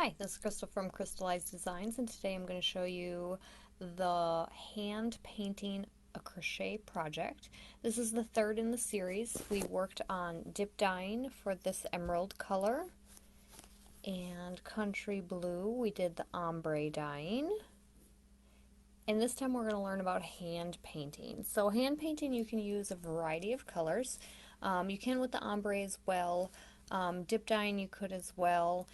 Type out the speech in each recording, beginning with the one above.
Hi, this is Crystal from Crystalized Designs, and today I'm going to show you the hand painting a crochet project. This is the third in the series. We worked on dip dyeing for this emerald color, and country blue we did the ombre dyeing. And this time we're going to learn about hand painting. So hand painting, you can use a variety of colors. You can with the ombre as well. Dip dyeing you could as well.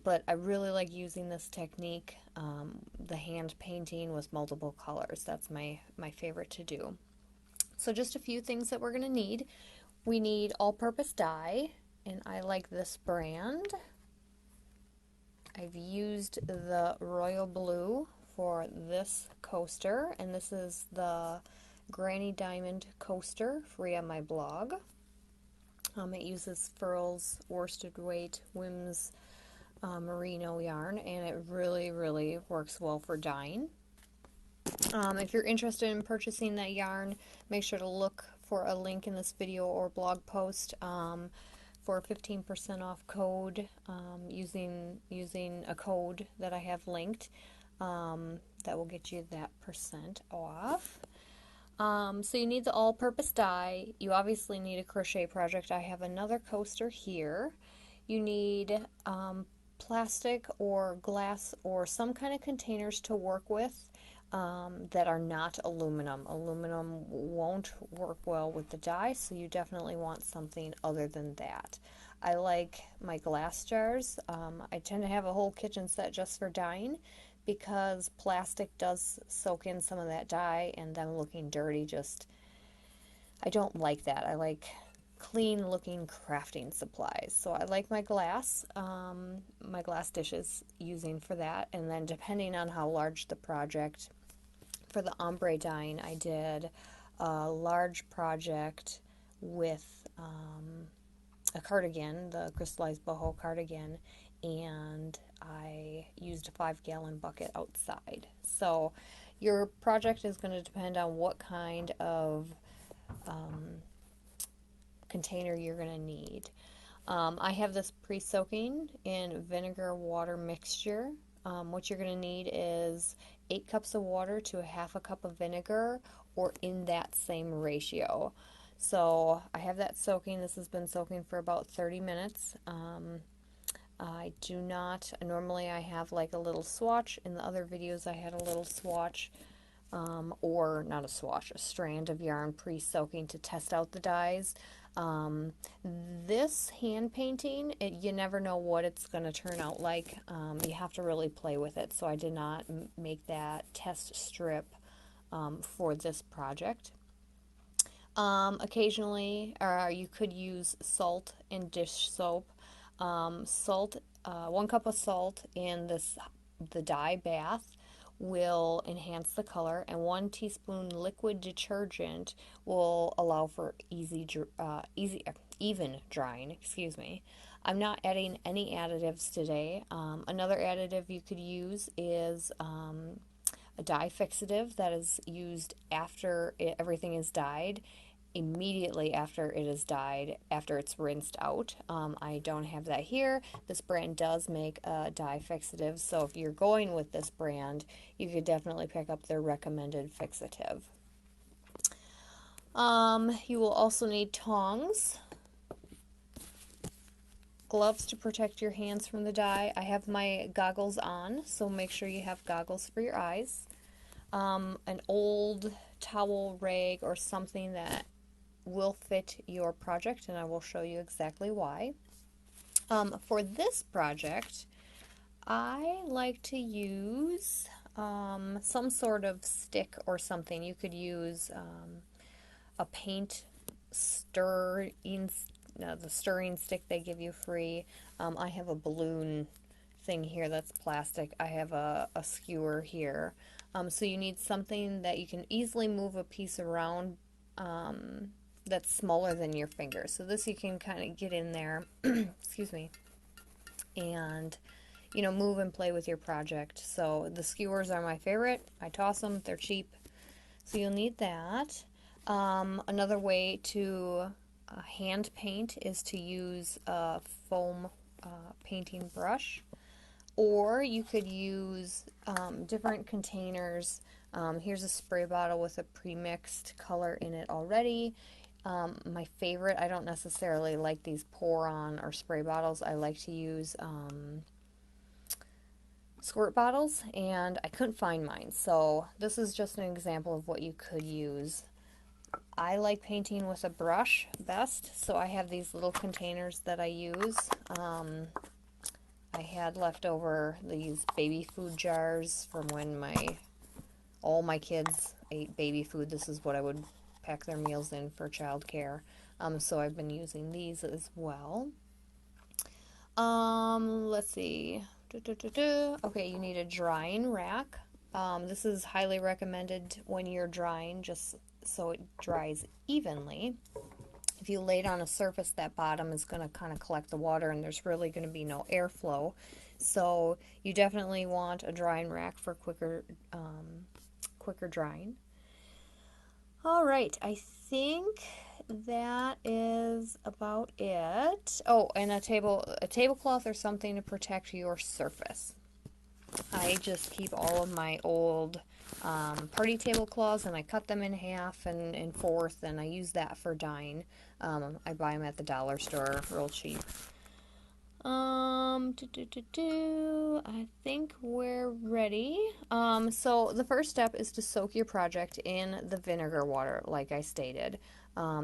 But I really like using this technique, the hand painting with multiple colors. That's my favorite to do. So just a few things that we're going to need. We need all-purpose dye, and I like this brand. I've used the royal blue for this coaster, and this is the Granny Diamond coaster free on my blog. It uses Furls worsted weight Whims merino yarn, and it really works well for dyeing. If you're interested in purchasing that yarn, make sure to look for a link in this video or blog post for a 15% off code using a code that I have linked that will get you that percent off. So you need the all-purpose dye. You obviously need a crochet project. I have another coaster here. You need plastic or glass or some kind of containers to work with that are not aluminum. Aluminum won't work well with the dye, so you definitely want something other than that. I like my glass jars. I tend to have a whole kitchen set just for dyeing because plastic does soak in some of that dye, and them looking dirty, I don't like that. I like clean looking crafting supplies. So I like my glass dishes using for that, and then depending on how large the project, for the ombre dyeing I did a large project with a cardigan, the Crystalized boho cardigan, and I used a 5-gallon bucket outside. So your project is going to depend on what kind of container you're going to need. I have this pre-soaking in vinegar water mixture. What you're going to need is 8 cups of water to a half a cup of vinegar, or in that same ratio. So I have that soaking. This has been soaking for about 30 minutes. I do not, normally I have like a little swatch. In the other videos I had a little swatch, or not a swatch, a strand of yarn pre-soaking to test out the dyes. This hand painting, you never know what it's going to turn out like. You have to really play with it, so I did not make that test strip for this project. Occasionally, you could use salt and dish soap. 1 cup of salt in the dye bath will enhance the color, and 1 teaspoon liquid detergent will allow for even drying. Excuse me. I'm not adding any additives today. Another additive you could use is a dye fixative that is used after everything is dyed, immediately after it is dyed, after it's rinsed out. I don't have that here. This brand does make a dye fixative, so if you're going with this brand, you could definitely pick up their recommended fixative. You will also need tongs, gloves to protect your hands from the dye. I have my goggles on, so make sure you have goggles for your eyes. An old towel rag or something that will fit your project, and I will show you exactly why. For this project, I like to use some sort of stick or something. You could use a paint stirring, the stirring stick they give you free. I have a balloon thing here that's plastic. I have a skewer here. So you need something that you can easily move a piece around that's smaller than your finger. So this you can kind of get in there, excuse me, and move and play with your project. So the skewers are my favorite. I toss them, they're cheap. So you'll need that. Another way to hand paint is to use a foam painting brush. or you could use different containers. Here's a spray bottle with a pre-mixed color in it already. My favorite, I don't necessarily like these pour-on or spray bottles. I like to use squirt bottles, and I couldn't find mine. So this is just an example of what you could use. I like painting with a brush best, so I have these little containers that I use. I had leftover these baby food jars from when all my kids ate baby food. This is what I would pack their meals in for childcare. So I've been using these as well. Let's see. Okay, you need a drying rack. This is highly recommended when you're drying, just so it dries evenly. If you lay it on a surface, that bottom is going to kind of collect the water, and there's really going to be no airflow. So you definitely want a drying rack for quicker drying. All right, I think that is about it. Oh, and a tablecloth or something to protect your surface. I just keep all of my old party tablecloths, and I cut them in half and in fourth, and I use that for dyeing. I buy them at the dollar store, real cheap. I think we're ready. So the first step is to soak your project in the vinegar water, like I stated.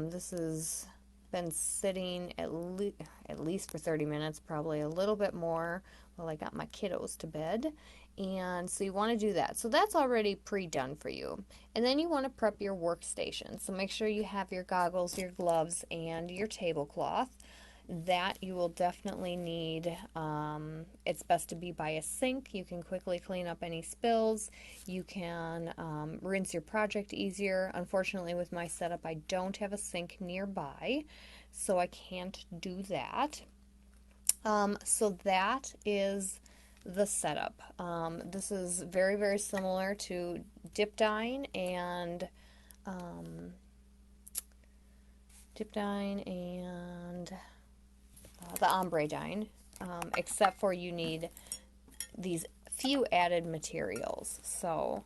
This has been sitting at least for 30 minutes, probably a little bit more, while I got my kiddos to bed. And so you want to do that. So that's already pre-done for you. And then you want to prep your workstation. So make sure you have your goggles, your gloves, and your tablecloth. That you will definitely need. It's best to be by a sink. You can quickly clean up any spills. You can rinse your project easier. Unfortunately, with my setup, I don't have a sink nearby, so I can't do that. So that is the setup. This is very, very similar to dip dyeing and the ombre dyeing, except for you need these few added materials. So,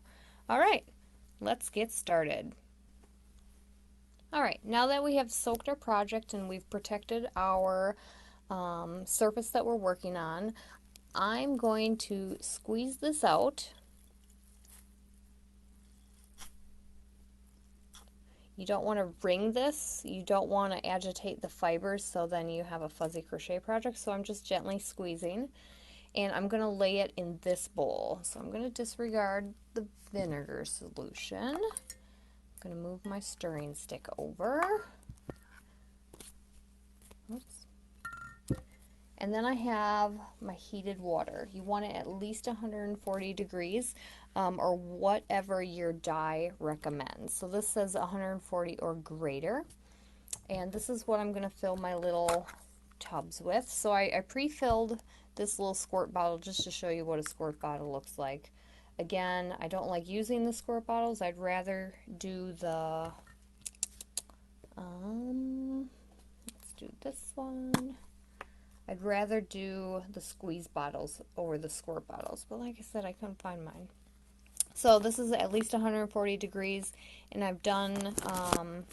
all right, let's get started. All right, now that we have soaked our project and we've protected our surface that we're working on, I'm going to squeeze this out. You don't want to wring this. You don't want to agitate the fibers, so then you have a fuzzy crochet project. So I'm just gently squeezing, and I'm going to lay it in this bowl. So I'm going to disregard the vinegar solution. I'm going to move my stirring stick over. Oops. And then I have my heated water. You want it at least 140 degrees or whatever your dye recommends. So this says 140 or greater. And this is what I'm going to fill my little tubs with. So I pre-filled this little squirt bottle just to show you what a squirt bottle looks like. Again, I don't like using the squirt bottles. I'd rather do the, let's do this one. I'd rather do the squeeze bottles over the squirt bottles, but like I said, I couldn't find mine. So this is at least 140 degrees, and I've done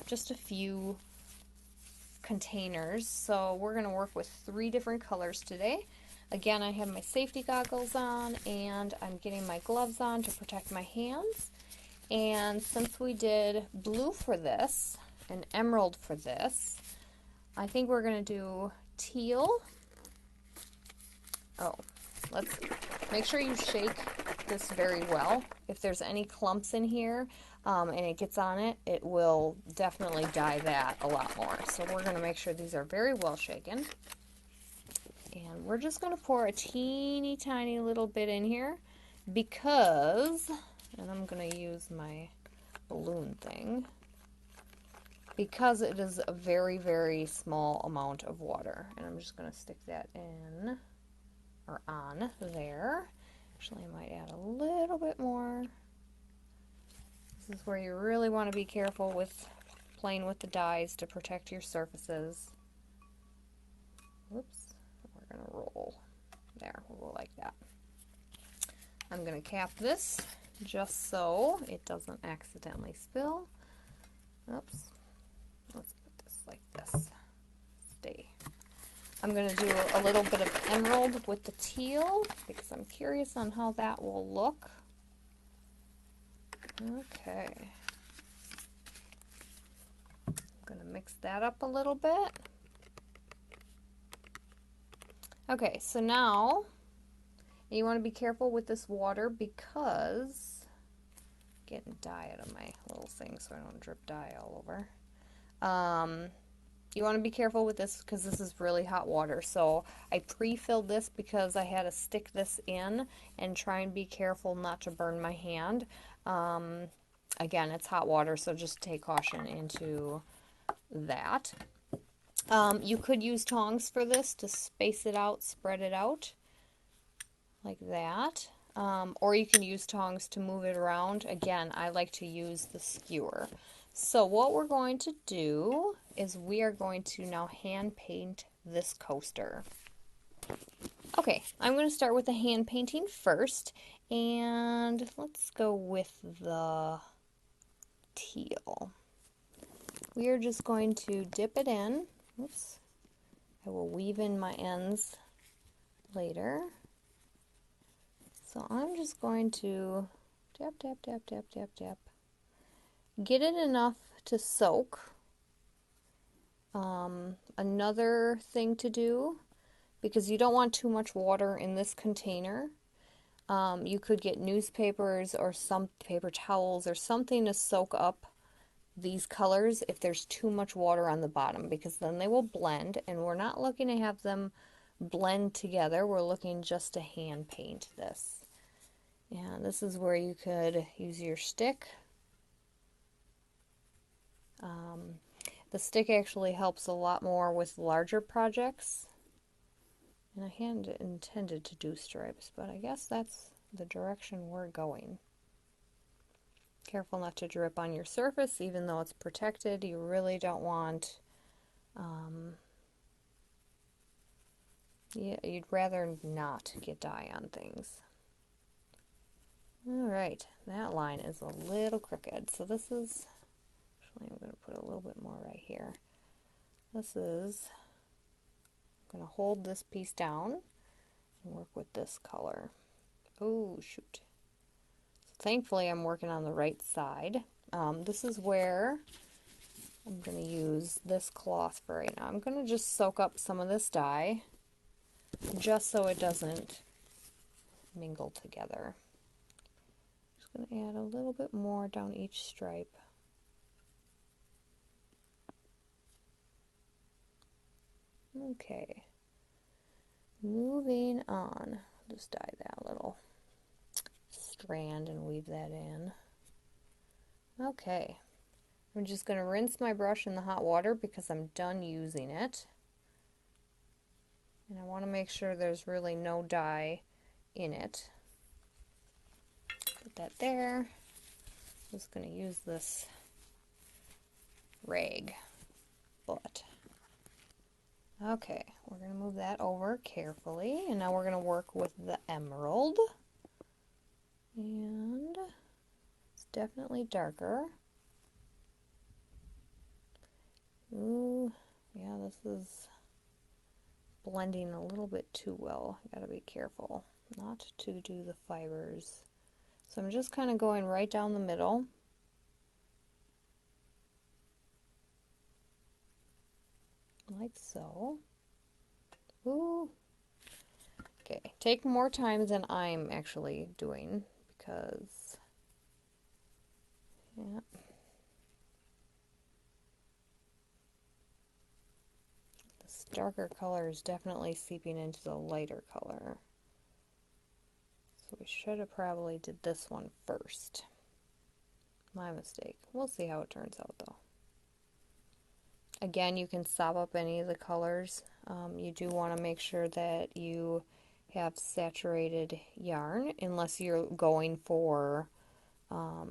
just a few containers. So we're going to work with 3 different colors today. Again, I have my safety goggles on, and I'm getting my gloves on to protect my hands. And since we did blue for this and emerald for this, I think we're going to do teal. Oh, let's make sure you shake this very well. If there's any clumps in here and it gets on it, it will definitely dye that a lot more. So we're going to make sure these are very well shaken. And we're just going to pour a teeny tiny little bit in here because, and I'm going to use my balloon thing, because it is a very, very small amount of water. And I'm just going to stick that in. Or on there. Actually, I might add a little bit more. This is where you really want to be careful with playing with the dyes to protect your surfaces. Whoops. We're going to roll. There, we'll go like that. I'm going to cap this just so it doesn't accidentally spill. Oops. Let's put this like this. Stay. I'm going to do a little bit of emerald with the teal because I'm curious on how that will look. Okay. I'm going to mix that up a little bit. Okay, so now you want to be careful with this water because I'm getting dye out of my little thing so I don't drip dye all over. You want to be careful with this because this is really hot water. So I pre-filled this because I had to stick this in and try and be careful not to burn my hand. Again, it's hot water, so just take caution into that. You could use tongs for this to space it out, spread it out like that. Or you can use tongs to move it around. Again, I like to use the skewer. So what we're going to do is we are going to now hand paint this coaster. Okay, I'm going to start with the hand painting first, and let's go with the teal. We are just going to dip it in. Oops. I will weave in my ends later. So I'm just going to tap, tap, tap, tap, tap, tap. Get it enough to soak. Another thing to do, because you don't want too much water in this container, you could get newspapers or some paper towels or something to soak up these colors if there's too much water on the bottom, because then they will blend, and we're not looking to have them blend together. We're looking just to hand paint this. And this is where you could use your stick. The stick actually helps a lot more with larger projects. And I had intended to do stripes, but I guess that's the direction we're going. Careful not to drip on your surface, even though it's protected. You really don't want, yeah, you'd rather not get dye on things. Alright, that line is a little crooked, so this is, actually I'm going to put a little bit more right here. This is, I'm going to hold this piece down and work with this color. Oh, shoot. So thankfully I'm working on the right side. This is where I'm going to use this cloth for right now. I'm going to just soak up some of this dye just so it doesn't mingle together. Just going to add a little bit more down each stripe. Okay, moving on. Just dye that little strand and weave that in. Okay, I'm just going to rinse my brush in the hot water because I'm done using it. And I want to make sure there's really no dye in it. Put that there. I'm just going to use this rag butt. Okay, we're going to move that over carefully, and now we're going to work with the emerald. And it's definitely darker. Ooh, yeah, this is blending a little bit too well. I gotta be careful not to do the fibers. So I'm just kind of going right down the middle. Like so. Ooh. Okay, take more time than I'm actually doing because, yeah. This darker color is definitely seeping into the lighter color. So we should have probably did this one first. My mistake. We'll see how it turns out though. Again, you can sop up any of the colors. You do want to make sure that you have saturated yarn unless you're going for a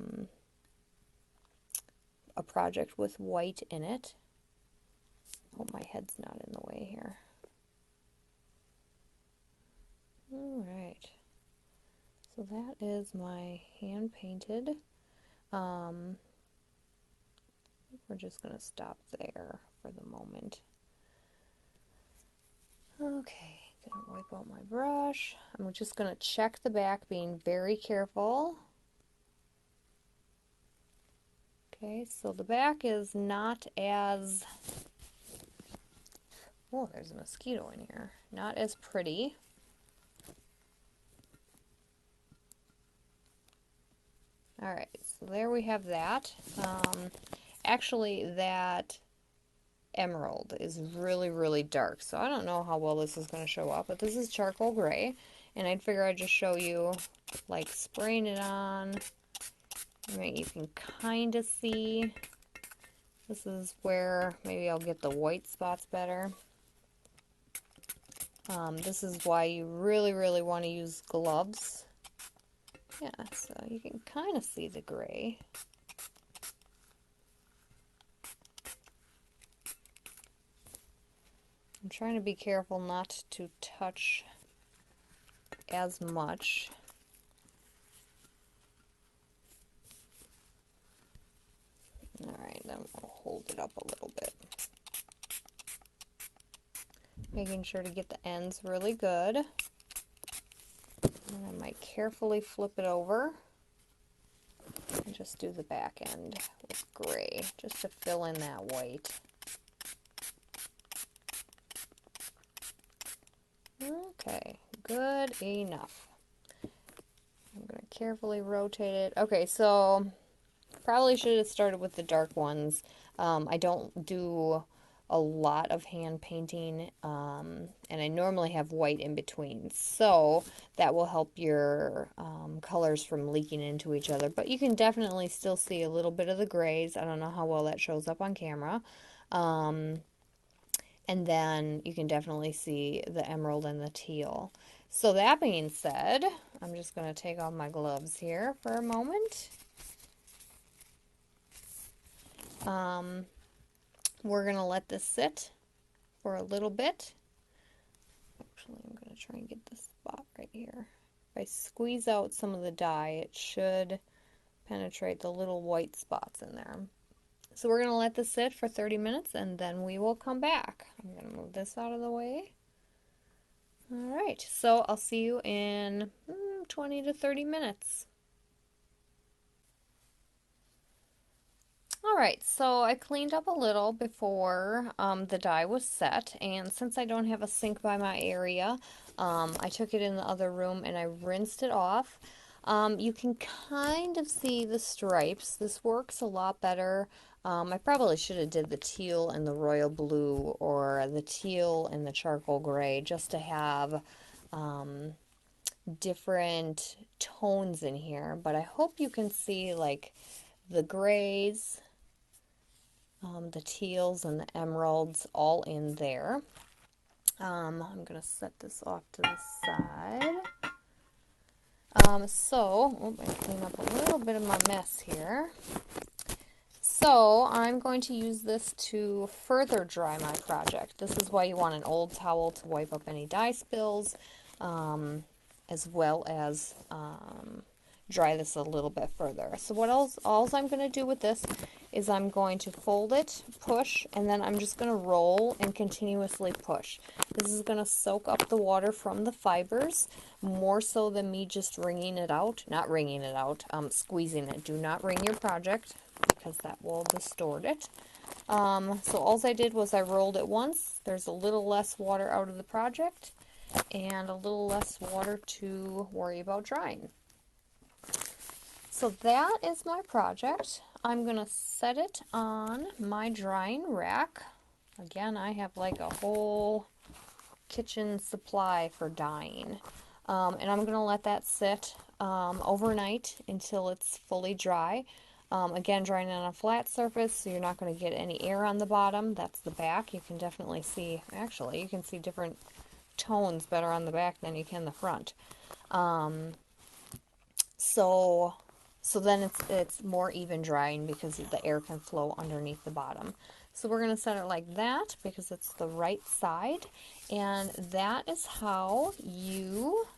project with white in it. Hope my head's not in the way here. Alright. So that is my hand painted. We're just going to stop there for the moment. Okay, gonna wipe out my brush. I'm just going to check the back, being very careful. Okay, so the back is not as, oh, there's a mosquito in here. Not as pretty. Alright, so there we have that. Actually, that emerald is really, really dark, so I don't know how well this is going to show up, but this is charcoal gray, and I'd figure I'd just show you, like, spraying it on. I mean, you can kind of see. This is where maybe I'll get the white spots better. This is why you really, really want to use gloves. Yeah, so you can kind of see the gray. I'm trying to be careful not to touch as much. Alright, then we'll hold it up a little bit. Making sure to get the ends really good. And I might carefully flip it over and just do the back end with gray, just to fill in that white. Okay, good enough. I'm going to carefully rotate it. Okay, so probably should have started with the dark ones. I don't do a lot of hand painting, and I normally have white in between, so that will help your colors from leaking into each other. But you can definitely still see a little bit of the grays. I don't know how well that shows up on camera. And then you can definitely see the emerald and the teal. So that being said, I'm just going to take off my gloves here for a moment. We're going to let this sit for a little bit. Actually, I'm going to try and get this spot right here. If I squeeze out some of the dye, it should penetrate the little white spots in there. So we're going to let this sit for 30 minutes and then we will come back. I'm going to move this out of the way. Alright, so I'll see you in 20 to 30 minutes. Alright, so I cleaned up a little before the dye was set, and since I don't have a sink by my area, I took it in the other room and I rinsed it off. You can kind of see the stripes. This works a lot better. I probably should have did the teal and the royal blue, or the teal and the charcoal gray, just to have different tones in here. But I hope you can see, like, the grays, the teals, and the emeralds all in there. I'm going to set this off to the side. I clean up a little bit of my mess here. So I'm going to use this to further dry my project. This is why you want an old towel to wipe up any dye spills, as well as dry this a little bit further. So what else? All I'm going to do with this is I'm going to fold it, push, and then I'm just going to roll and continuously push. This is going to soak up the water from the fibers, more so than me just wringing it out. Not wringing it out, squeezing it. Do not wring your project, because that will distort it. So all I did was I rolled it once. There's a little less water out of the project, and a little less water to worry about drying. So that is my project. I'm going to set it on my drying rack. Again, I have like a whole kitchen supply for dyeing. And I'm going to let that sit overnight until it's fully dry. Again, drying it on a flat surface, so you're not going to get any air on the bottom. That's the back. You can definitely see, actually, you can see different tones better on the back than you can the front. So then it's more even drying because the air can flow underneath the bottom. So we're going to set it like that because it's the right side. And that is how you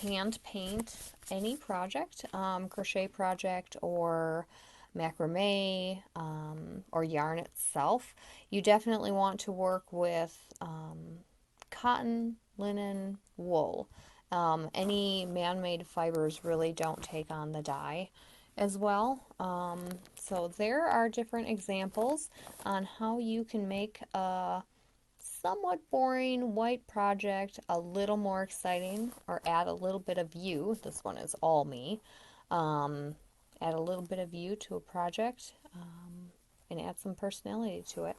hand paint any project, crochet project or macrame, or yarn itself, you definitely want to work with cotton, linen, wool. Any man-made fibers really don't take on the dye as well. So there are different examples on how you can make a somewhat boring white project a little more exciting, or add a little bit of you. This one is all me. Add a little bit of you to a project, and add some personality to it.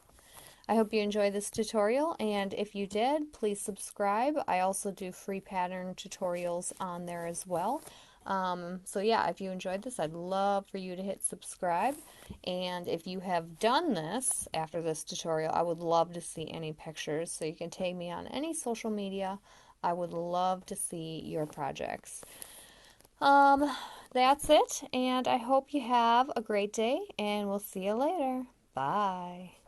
I hope you enjoyed this tutorial, and if you did, please subscribe. I also do free pattern tutorials on there as well. So yeah, if you enjoyed this, I'd love for you to hit subscribe. And if you have done this after this tutorial, I would love to see any pictures. So you can tag me on any social media. I would love to see your projects. That's it, and I hope you have a great day, and we'll see you later. Bye.